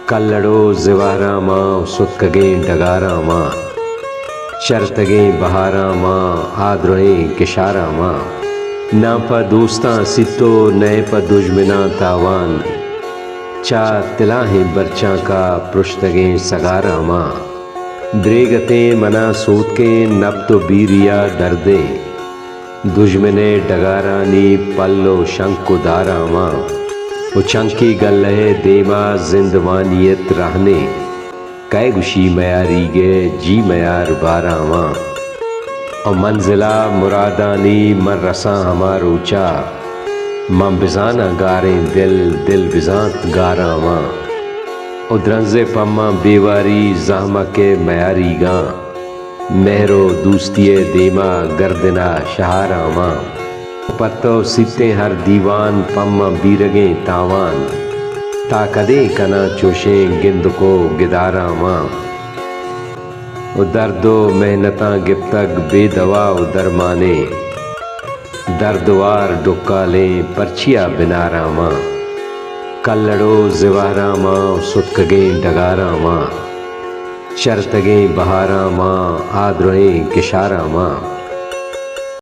کلڑو زوارا ماں ستکگیں ڈگارا ماں چرتگیں بہارا ماں آدروئیں کشارا ماں نہ پا دوستاں ستو نئے پا دشمناں تاوان چا تلاہیں برچاں کا پرشتگیں سگارا ماں دریگتیں منا سوت کے نب تو بیریا دردیں دشمنے ڈگارانی پلو شنکو دارا ماں وہ چنکی گلے دیما زندوانیت رہنے کئے گشی میاری گے جی میار بارا ماں اور منزلہ مرادانی من رساں ہمار اوچا من بزانہ گاریں دل بزانت گارا ماں اور درنزے پماں بیواری زہمہ کے میاری گاں مہرو دوستی دیما گردنا شہارا ماں پتو ستے ہر دیوان پماں بیرگیں تاوان تا کدیں کنا چوشیں گند کو گدارا ماں و درد و محنتاں گپتگ بے دوا و درمانے دردوار ڈکالیں پرچیا بنارا ماں کلڑو زوارا ماں ستکگیں ڈگارا ماں چرتگیں بہارا ماں آدروئیں کشارا ماں